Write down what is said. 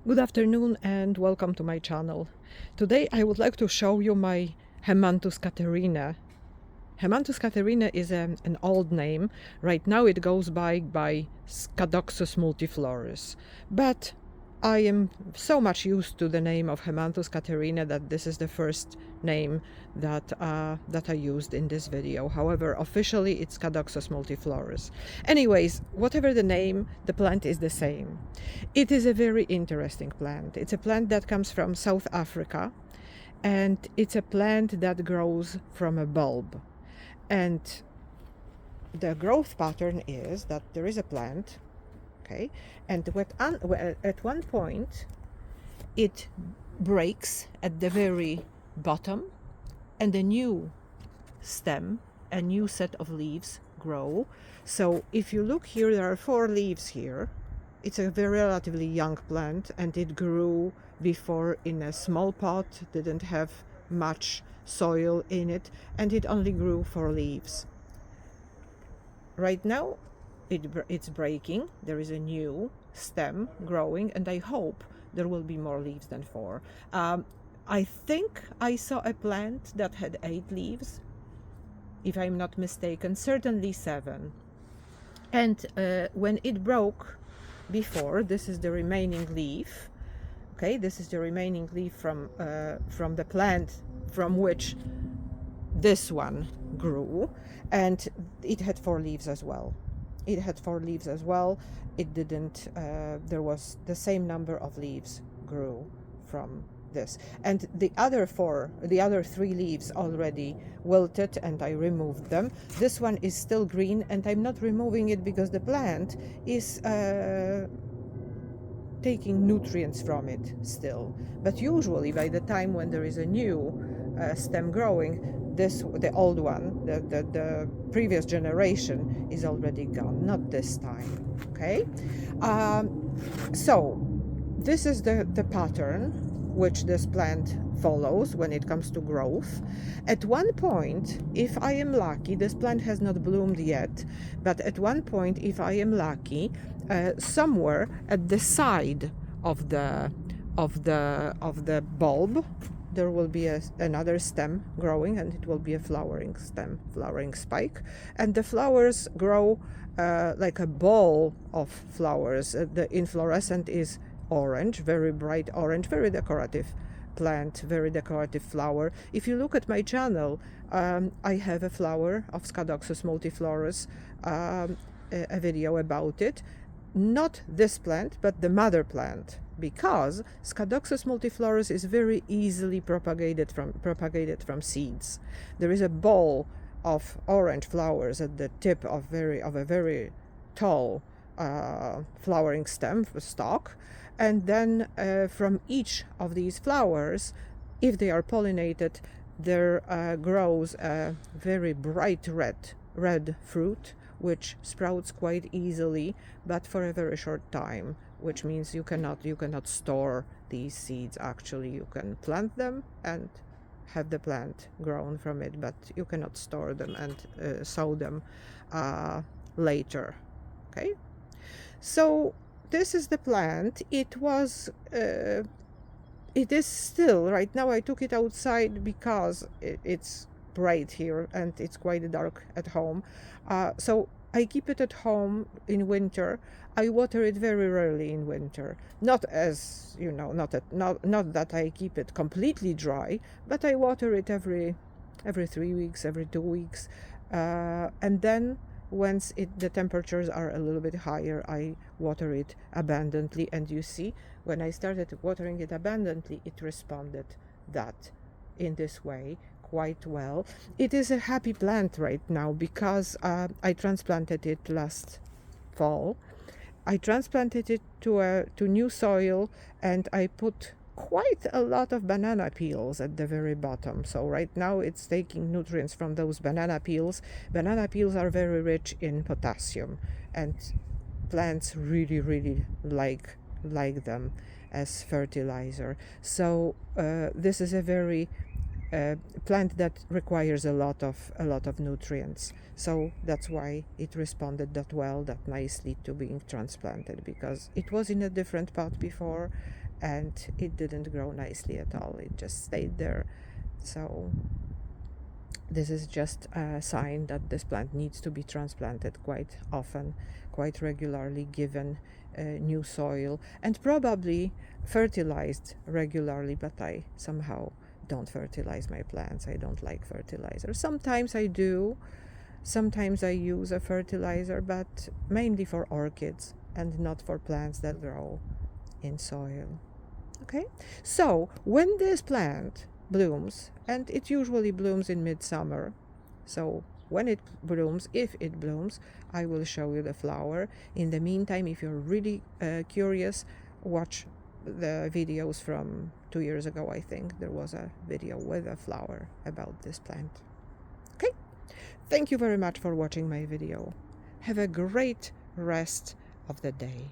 Good afternoon and welcome to my channel. Today I would like to show you my Haemanthus katharinae. Haemanthus katharinae is an old name. Right now it goes by Scadoxus multiflorus. But I am so much used to the name of Haemanthus katharinae that this is the first name that I used in this video. However, officially it's Scadoxus multiflorus. Anyways, whatever the name, the plant is the same. It is a very interesting plant. It's a plant that comes from South Africa, and it's a plant that grows from a bulb. And the growth pattern is that there is a plant, okay, and at one point it breaks at the very bottom, and a new stem, a new set of leaves grow. So if you look here, there are 4 leaves here. It's a very relatively young plant, and it grew before in a small pot, didn't have much soil in it, and it only grew 4 leaves. Right now it's breaking, there is a new stem growing, and I hope there will be more leaves than 4. I think I saw a plant that had 8 leaves, if I'm not mistaken, certainly 7. And when it broke before, this is the remaining leaf. Okay, this is the remaining leaf from the plant from which this one grew, and it had 4 leaves as well. It had 4 leaves as well. It didn't. There was the same number of leaves grew from this, and the other 3 leaves already wilted, and I removed them. This one is still green, and I'm not removing it because the plant is taking nutrients from it still. But usually by the time when there is a new stem growing, the old one, the previous generation, is already gone. Not this time. Okay, so this is the pattern which this plant follows when it comes to growth. At one point, if I am lucky, this plant has not bloomed yet, but at one point, if I am lucky, somewhere at the side of the bulb, there will be another stem growing, and it will be a flowering stem, flowering spike, and the flowers grow like a ball of flowers. The inflorescent is orange, very bright orange, very decorative plant, very decorative flower. If you look at my channel, I have a flower of Scadoxus multiflorus, a video about it. Not this plant, but the mother plant, because Scadoxus multiflorus is very easily propagated from seeds. There is a ball of orange flowers at the tip of a very tall flowering stem stalk, and then from each of these flowers, if they are pollinated, there grows a very bright red fruit, which sprouts quite easily, but for a very short time, which means you cannot store these seeds. Actually, you can plant them and have the plant grown from it, but you cannot store them and sow them later. Okay, so this is the plant. It is still, right now I took it outside because it's bright here and it's quite dark at home, so I keep it at home in winter. I water it very rarely in winter, not as you know, not that I keep it completely dry, but I water it every 3 weeks, every 2 weeks, and then once the temperatures are a little bit higher, I water it abundantly. And you see, when I started watering it abundantly, it responded that in this way quite well. It is a happy plant right now because I transplanted it last fall. I transplanted it to new soil, and I put quite a lot of banana peels at the very bottom. So right now it's taking nutrients from those banana peels. Banana peels are very rich in potassium, and plants really like them as fertilizer. So this is a very plant that requires a lot of nutrients. So that's why it responded that well, that nicely to being transplanted, because it was in a different pot before, and it didn't grow nicely at all. It just stayed there. So this is just a sign that this plant needs to be transplanted quite often, quite regularly, given new soil, and probably fertilized regularly. But I somehow don't fertilize my plants. I don't like fertilizer. Sometimes I do, sometimes I use a fertilizer, but mainly for orchids and not for plants that grow in soil. Okay, so when this plant blooms, and it usually blooms in midsummer, so when it blooms, if it blooms, I will show you the flower. In the meantime, if you're really curious, watch the videos from 2 years ago. I think there was a video with a flower about this plant. Okay, thank you very much for watching my video. Have a great rest of the day.